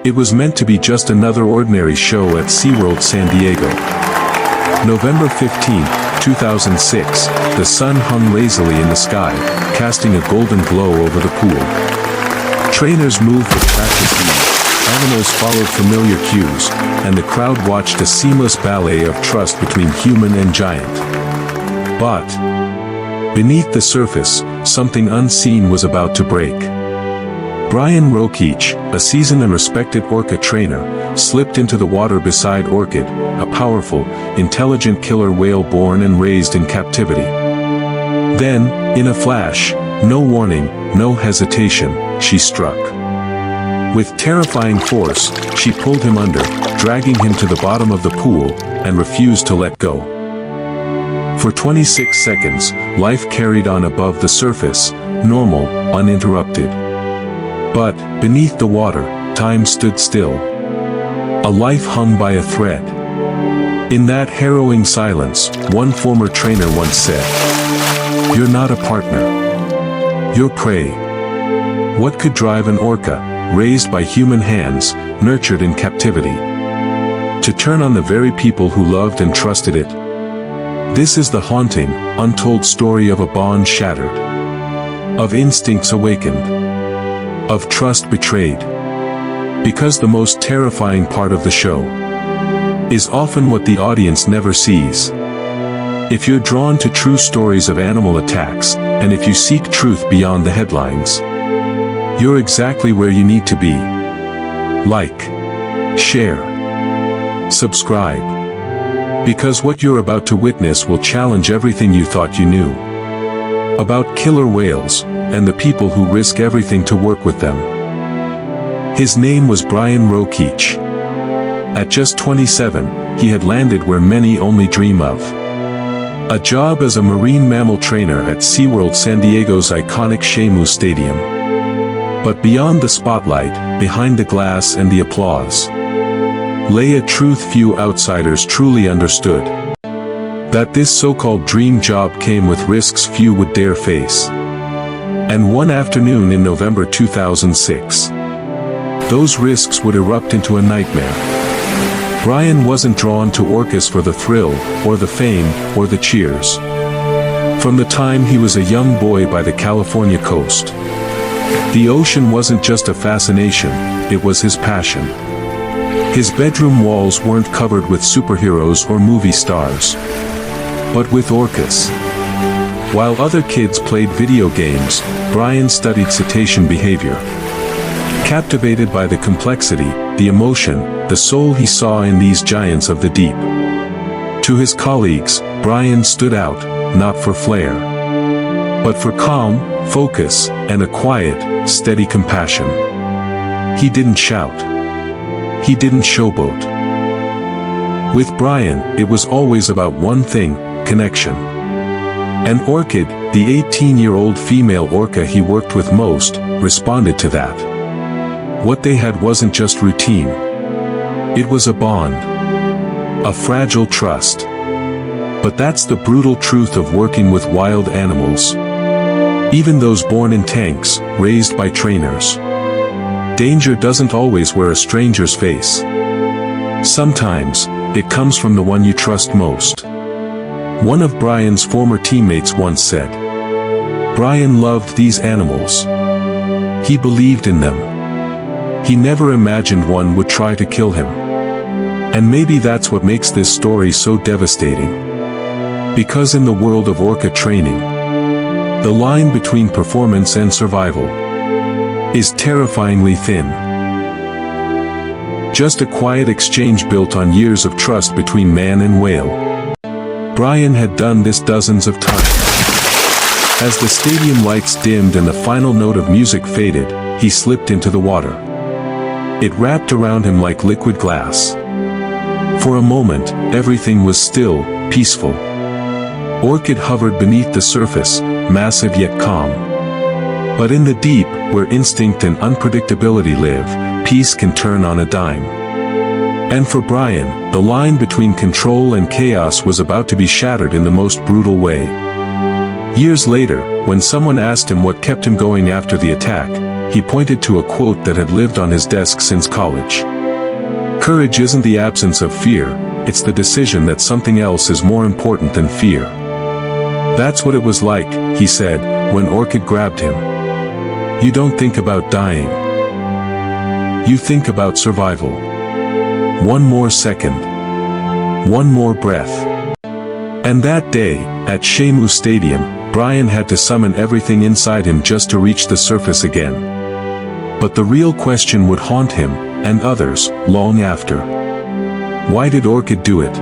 It was meant to be just another ordinary show at SeaWorld San Diego. November 15, 2006, the sun hung lazily in the sky, casting a golden glow over the pool. Trainers moved with practice ease, animals followed familiar cues, and the crowd watched a seamless ballet of trust between human and giant. But beneath the surface, something unseen was about to break. Brian Rokeach, a seasoned and respected orca trainer, slipped into the water beside Orchid, a powerful, intelligent killer whale born and raised in captivity. Then, in a flash, no warning, no hesitation, she struck. With terrifying force, she pulled him under, dragging him to the bottom of the pool, and refused to let go. For 26 seconds, life carried on above the surface, normal, uninterrupted. But, beneath the water, time stood still. A life hung by a thread. In that harrowing silence, one former trainer once said, "You're not a partner. You're prey." What could drive an orca, raised by human hands, nurtured in captivity, to turn on the very people who loved and trusted it? This is the haunting, untold story of a bond shattered, of instincts awakened, of trust betrayed. Because the most terrifying part of the show is often what the audience never sees. If you're drawn to true stories of animal attacks, and if you seek truth beyond the headlines, you're exactly where you need to be. Like, share, subscribe. Because what you're about to witness will challenge everything you thought you knew about killer whales, and the people who risk everything to work with them. His name was Brian Rokeach. At just 27, he had landed where many only dream of. A job as a marine mammal trainer at SeaWorld San Diego's iconic Shamu Stadium. But beyond the spotlight, behind the glass and the applause, lay a truth few outsiders truly understood. That this so-called dream job came with risks few would dare face. And one afternoon in November 2006, those risks would erupt into a nightmare. Brian wasn't drawn to orcas for the thrill, or the fame, or the cheers. From the time he was a young boy by the California coast, the ocean wasn't just a fascination, it was his passion. His bedroom walls weren't covered with superheroes or movie stars, but with orcas. While other kids played video games, Brian studied cetacean behavior. Captivated by the complexity, the emotion, the soul he saw in these giants of the deep. To his colleagues, Brian stood out, not for flair, but for calm, focus, and a quiet, steady compassion. He didn't shout. He didn't showboat. With Brian, it was always about one thing, connection. And Orchid, the 18-year-old female orca he worked with most, responded to that. What they had wasn't just routine. It was a bond. A fragile trust. But that's the brutal truth of working with wild animals. Even those born in tanks, raised by trainers. Danger doesn't always wear a stranger's face. Sometimes, it comes from the one you trust most. One of Brian's former teammates once said, "Brian loved these animals. He believed in them. He never imagined one would try to kill him." And maybe that's what makes this story so devastating. Because in the world of orca training, the line between performance and survival is terrifyingly thin. Just a quiet exchange built on years of trust between man and whale. Brian had done this dozens of times. As the stadium lights dimmed and the final note of music faded, he slipped into the water. It wrapped around him like liquid glass. For a moment, everything was still, peaceful. Orchid hovered beneath the surface, massive yet calm. But in the deep, where instinct and unpredictability live, peace can turn on a dime. And for Brian, the line between control and chaos was about to be shattered in the most brutal way. Years later, when someone asked him what kept him going after the attack, he pointed to a quote that had lived on his desk since college. "Courage isn't the absence of fear, it's the decision that something else is more important than fear." "That's what it was like," he said, when Orchid grabbed him. "You don't think about dying. You think about survival. One more second. One more breath." And that day, at SeaWorld Stadium, Brian had to summon everything inside him just to reach the surface again. But the real question would haunt him, and others, long after. Why did Orchid do it?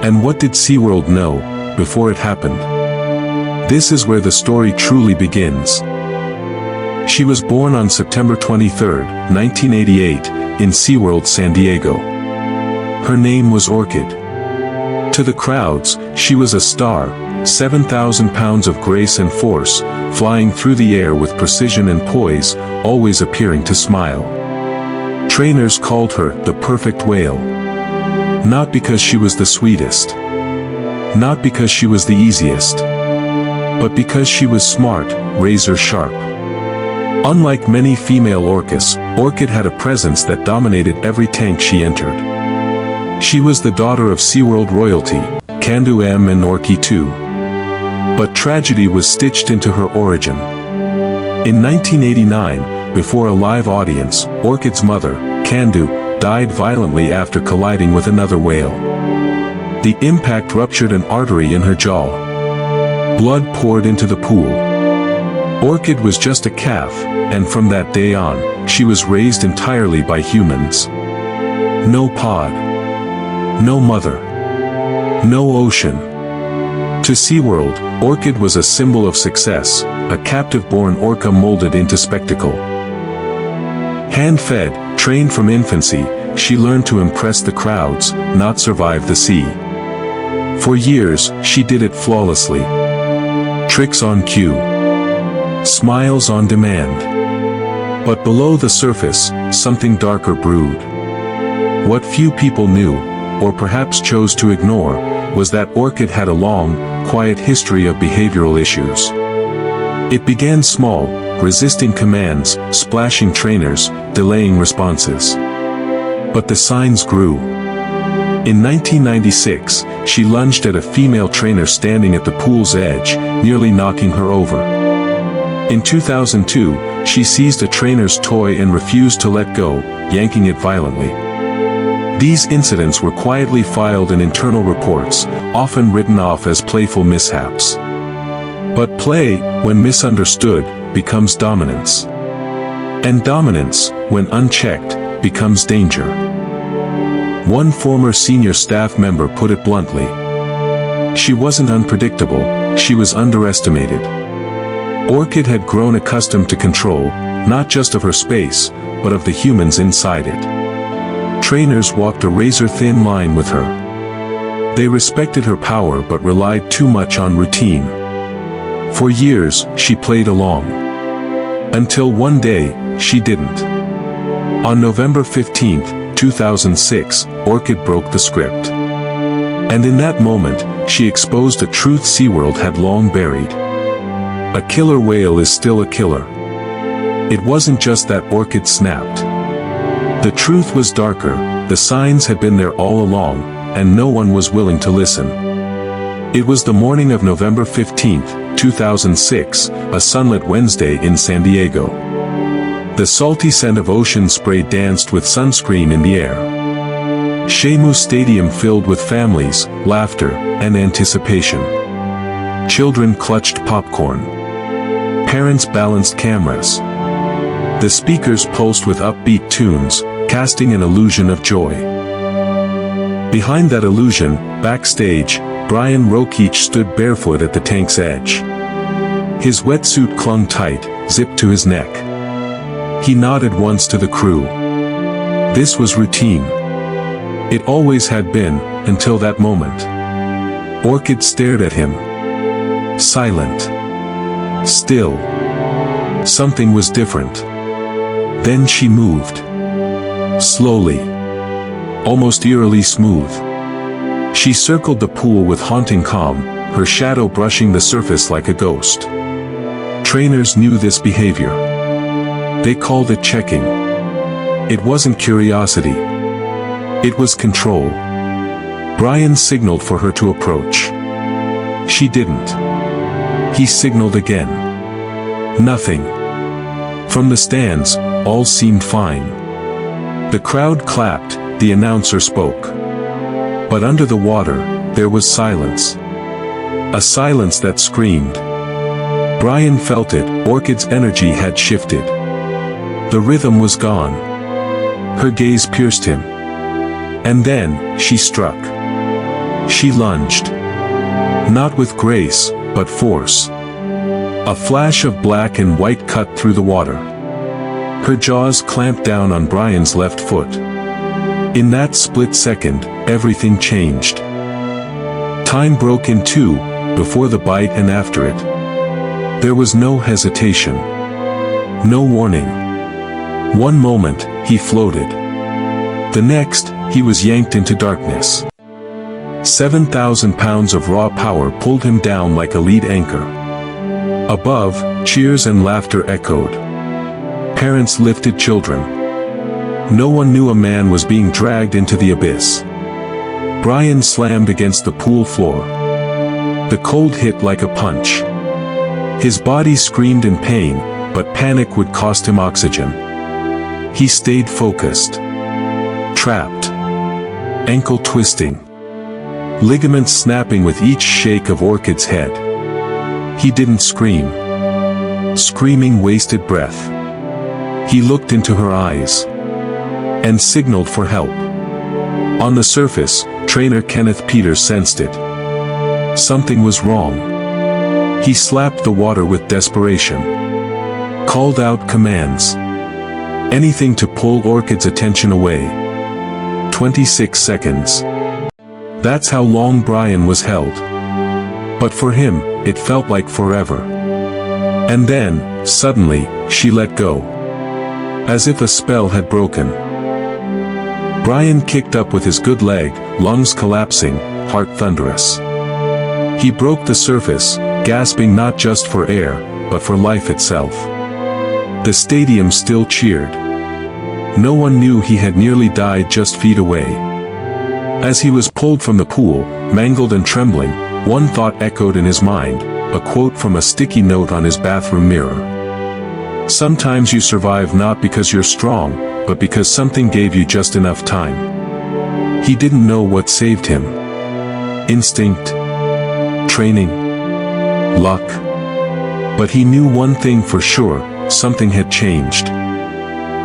And what did SeaWorld know, before it happened? This is where the story truly begins. She was born on September 23, 1988, in SeaWorld, San Diego. Her name was Orchid. To the crowds, she was a star, 7,000 pounds of grace and force, flying through the air with precision and poise, always appearing to smile. Trainers called her the perfect whale. Not because she was the sweetest. Not because she was the easiest. But because she was smart, razor sharp. Unlike many female orcas, Orchid had a presence that dominated every tank she entered. She was the daughter of SeaWorld royalty, Candu M and Orca 2. But tragedy was stitched into her origin. In 1989, before a live audience, Orchid's mother, Candu, died violently after colliding with another whale. The impact ruptured an artery in her jaw. Blood poured into the pool. Orchid was just a calf, and from that day on, she was raised entirely by humans. No pod. No mother. No ocean. To SeaWorld, Orchid was a symbol of success, a captive-born orca molded into spectacle. Hand-fed, trained from infancy, she learned to impress the crowds, not survive the sea. For years, she did it flawlessly. Tricks on cue. Smiles on demand. But below the surface, something darker brewed. What few people knew, or perhaps chose to ignore, was that Orchid had a long, quiet history of behavioral issues. It began small, resisting commands, splashing trainers, delaying responses. But the signs grew. In 1996, she lunged at a female trainer standing at the pool's edge, nearly knocking her over. In 2002, she seized a trainer's toy and refused to let go, yanking it violently. These incidents were quietly filed in internal reports, often written off as playful mishaps. But play, when misunderstood, becomes dominance. And dominance, when unchecked, becomes danger. One former senior staff member put it bluntly. She wasn't unpredictable, she was underestimated. Orchid had grown accustomed to control, not just of her space, but of the humans inside it. Trainers walked a razor-thin line with her. They respected her power but relied too much on routine. For years, she played along. Until one day, she didn't. On November 15, 2006, Orchid broke the script. And in that moment, she exposed a truth SeaWorld had long buried. A killer whale is still a killer. It wasn't just that Orchid snapped. The truth was darker, the signs had been there all along, and no one was willing to listen. It was the morning of November 15, 2006, a sunlit Wednesday in San Diego. The salty scent of ocean spray danced with sunscreen in the air. SeaWorld Stadium filled with families, laughter, and anticipation. Children clutched popcorn. Parents balanced cameras. The speakers pulsed with upbeat tunes, casting an illusion of joy. Behind that illusion, backstage, Brian Rokeach stood barefoot at the tank's edge. His wetsuit clung tight, zipped to his neck. He nodded once to the crew. This was routine. It always had been, until that moment. Orchid stared at him. Silent. Still. Something was different. Then she moved. Slowly. Almost eerily smooth. She circled the pool with haunting calm, her shadow brushing the surface like a ghost. Trainers knew this behavior. They called it checking. It wasn't curiosity. It was control. Brian signaled for her to approach. She didn't. He signaled again. Nothing. From the stands, all seemed fine. The crowd clapped, the announcer spoke. But under the water, there was silence. A silence that screamed. Brian felt it, Orchid's energy had shifted. The rhythm was gone. Her gaze pierced him. And then, she struck. She lunged. Not with grace, but force. A flash of black and white cut through the water. Her jaws clamped down on Brian's left foot. In that split second, everything changed. Time broke in two, before the bite and after it. There was no hesitation. No warning. One moment, he floated. The next, he was yanked into darkness. 7,000 pounds of raw power pulled him down like a lead anchor. Above, cheers and laughter echoed. Parents lifted children. No one knew a man was being dragged into the abyss. Brian slammed against the pool floor. The cold hit like a punch. His body screamed in pain, but panic would cost him oxygen. He stayed focused. Trapped. Ankle twisting. Ligaments snapping with each shake of Orchid's head. He didn't scream. Screaming wasted breath. He looked into her eyes. And signaled for help. On the surface, trainer Kenneth Peters sensed it. Something was wrong. He slapped the water with desperation. Called out commands. Anything to pull Orchid's attention away. 26 seconds. That's how long Brian was held. But for him, it felt like forever. And then, suddenly, she let go. As if a spell had broken. Brian kicked up with his good leg, lungs collapsing, heart thunderous. He broke the surface, gasping not just for air, but for life itself. The stadium still cheered. No one knew he had nearly died just feet away. As he was pulled from the pool, mangled and trembling, one thought echoed in his mind, a quote from a sticky note on his bathroom mirror. Sometimes you survive not because you're strong, but because something gave you just enough time. He didn't know what saved him. Instinct, training, luck. But he knew one thing for sure, something had changed.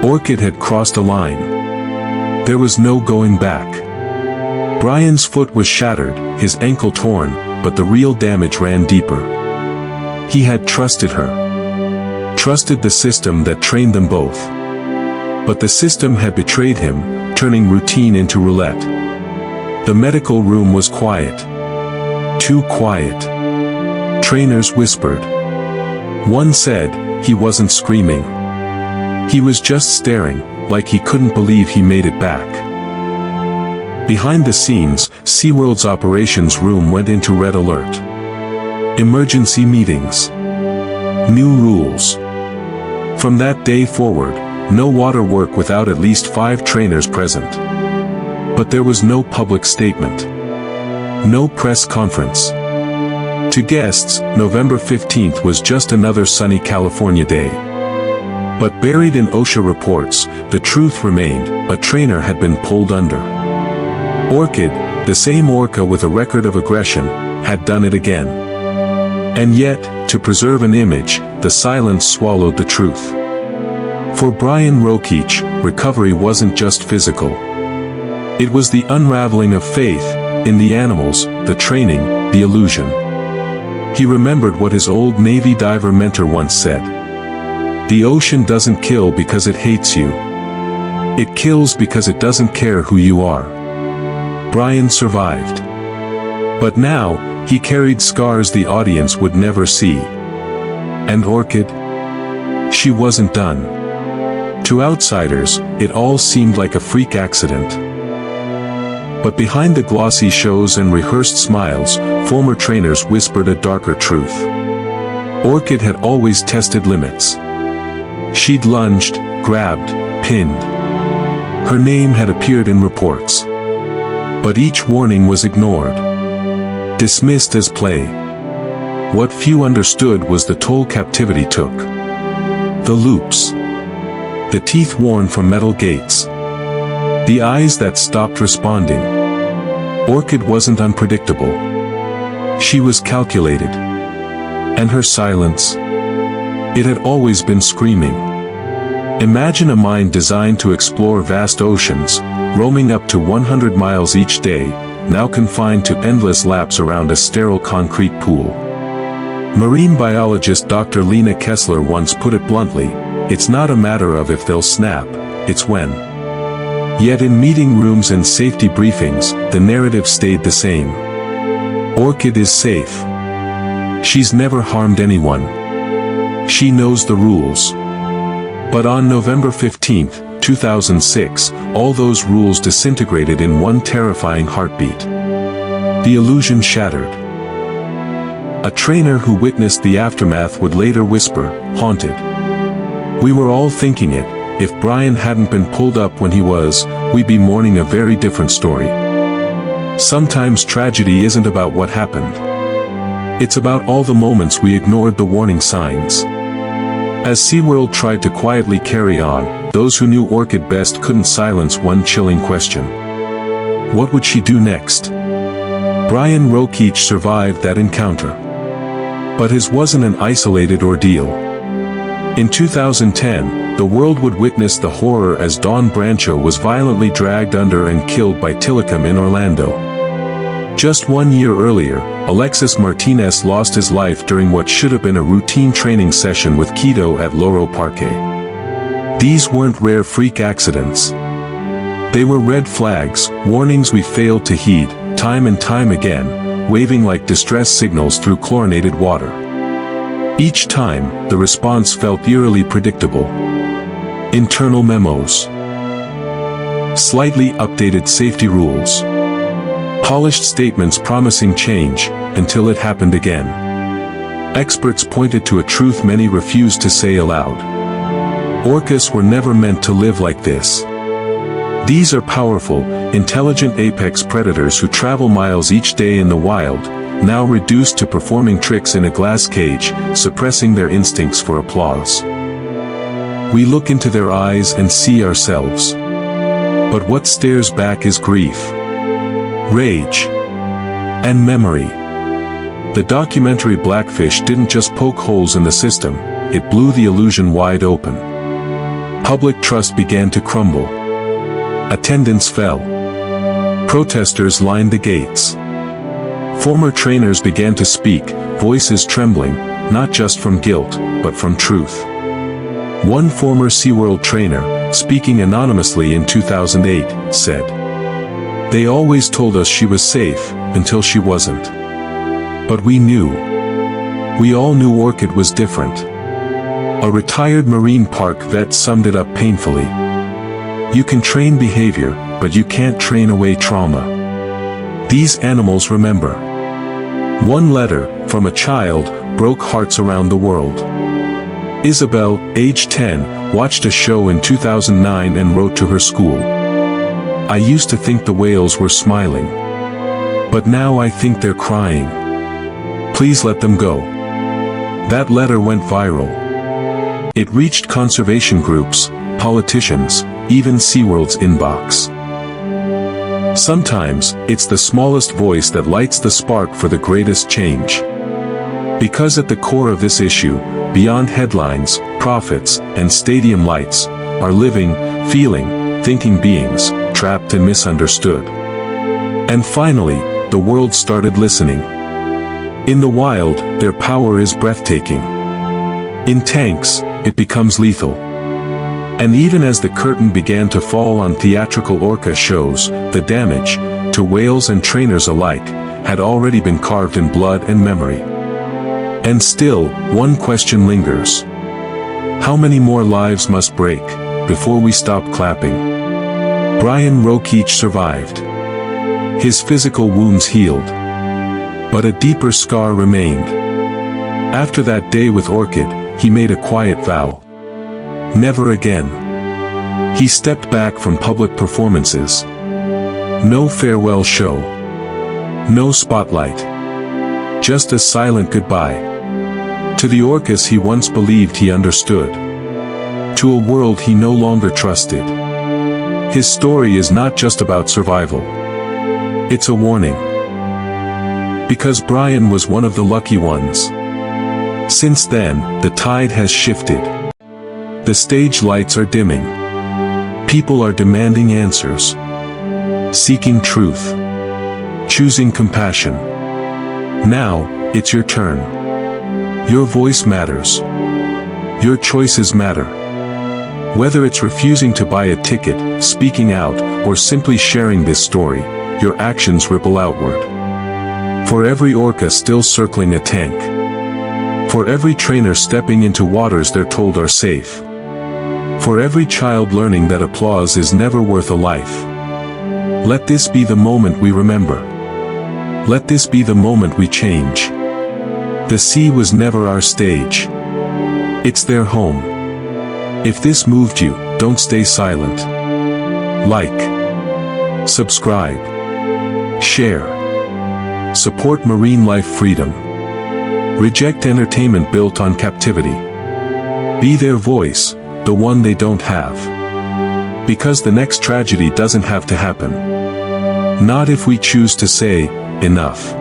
Orchid had crossed a line. There was no going back. Brian's foot was shattered, his ankle torn, but the real damage ran deeper. He had trusted her. Trusted the system that trained them both. But the system had betrayed him, turning routine into roulette. The medical room was quiet. Too quiet. Trainers whispered. One said, he wasn't screaming. He was just staring, like he couldn't believe he made it back. Behind the scenes, SeaWorld's operations room went into red alert. Emergency meetings. New rules. From that day forward, no water work without at least 5 trainers present. But there was no public statement. No press conference. To guests, November 15th was just another sunny California day. But buried in OSHA reports, the truth remained, a trainer had been pulled under. Orchid, the same Orca with a record of aggression, had done it again. And yet, to preserve an image, the silence swallowed the truth. For Brian Rokeach, recovery wasn't just physical. It was the unraveling of faith, in the animals, the training, the illusion. He remembered what his old Navy diver mentor once said. The ocean doesn't kill because it hates you. It kills because it doesn't care who you are. Brian survived. But now, he carried scars the audience would never see. And Orchid? She wasn't done. To outsiders, it all seemed like a freak accident. But behind the glossy shows and rehearsed smiles, former trainers whispered a darker truth. Orchid had always tested limits. She'd lunged, grabbed, pinned. Her name had appeared in reports. But each warning was ignored. Dismissed as play. What few understood was the toll captivity took. The loops. The teeth worn from metal gates. The eyes that stopped responding. Orchid wasn't unpredictable. She was calculated. And her silence? It had always been screaming. Imagine a mind designed to explore vast oceans, roaming up to 100 miles each day, now confined to endless laps around a sterile concrete pool. Marine biologist Dr. Lena Kessler once put it bluntly, it's not a matter of if they'll snap, it's when. Yet in meeting rooms and safety briefings, the narrative stayed the same. Orchid is safe. She's never harmed anyone. She knows the rules. But on November 15, 2006, all those rules disintegrated in one terrifying heartbeat. The illusion shattered. A trainer who witnessed the aftermath would later whisper, haunted. We were all thinking it, if Brian hadn't been pulled up when he was, we'd be mourning a very different story. Sometimes tragedy isn't about what happened. It's about all the moments we ignored the warning signs. As SeaWorld tried to quietly carry on, those who knew Orchid best couldn't silence one chilling question. What would she do next? Brian Rokeach survived that encounter. But his wasn't an isolated ordeal. In 2010, the world would witness the horror as Dawn Brancho was violently dragged under and killed by Tillicum in Orlando. Just 1 year earlier, Alexis Martinez lost his life during what should have been a routine training session with Keto at Loro Parque. These weren't rare freak accidents. They were red flags, warnings we failed to heed, time and time again, waving like distress signals through chlorinated water. Each time, the response felt eerily predictable. Internal memos. Slightly updated safety rules. Polished statements promising change, until it happened again. Experts pointed to a truth many refused to say aloud. Orcas were never meant to live like this. These are powerful, intelligent apex predators who travel miles each day in the wild, now reduced to performing tricks in a glass cage, suppressing their instincts for applause. We look into their eyes and see ourselves. But what stares back is grief, rage, and memory. The documentary Blackfish didn't just poke holes in the system, it blew the illusion wide open. Public trust began to crumble. Attendance fell. Protesters lined the gates. Former trainers began to speak, voices trembling, not just from guilt, but from truth. One former SeaWorld trainer, speaking anonymously in 2008, said, "They always told us she was safe, until she wasn't. But we knew. We all knew Orchid was different." A retired marine park vet summed it up painfully. You can train behavior, but you can't train away trauma. These animals remember. One letter, from a child, broke hearts around the world. Isabel, age 10, watched a show in 2009 and wrote to her school. "I used to think the whales were smiling. But now I think they're crying. Please let them go." That letter went viral. It reached conservation groups, politicians, even SeaWorld's inbox. Sometimes, it's the smallest voice that lights the spark for the greatest change. Because at the core of this issue, beyond headlines, profits, and stadium lights, are living, feeling, thinking beings, trapped and misunderstood. And finally, the world started listening. In the wild, their power is breathtaking. In tanks, it becomes lethal. And even as the curtain began to fall on theatrical Orca shows, the damage, to whales and trainers alike, had already been carved in blood and memory. And still, one question lingers. How many more lives must break, before we stop clapping? Brian Rokeach survived. His physical wounds healed. But a deeper scar remained. After that day with Orchid, he made a quiet vow. Never again. He stepped back from public performances. No farewell show. No spotlight. Just a silent goodbye. To the Orcas he once believed he understood. To a world he no longer trusted. His story is not just about survival. It's a warning. Because Brian was one of the lucky ones. Since then, the tide has shifted. The stage lights are dimming. People are demanding answers. Seeking truth. Choosing compassion. Now, it's your turn. Your voice matters. Your choices matter. Whether it's refusing to buy a ticket, speaking out, or simply sharing this story, your actions ripple outward. For every orca still circling a tank. For every trainer stepping into waters they're told are safe. For every child learning that applause is never worth a life. Let this be the moment we remember. Let this be the moment we change. The sea was never our stage. It's their home. If this moved you, don't stay silent. Like. Subscribe. Share. Support marine life freedom. Reject entertainment built on captivity. Be their voice, the one they don't have. Because the next tragedy doesn't have to happen. Not if we choose to say, enough.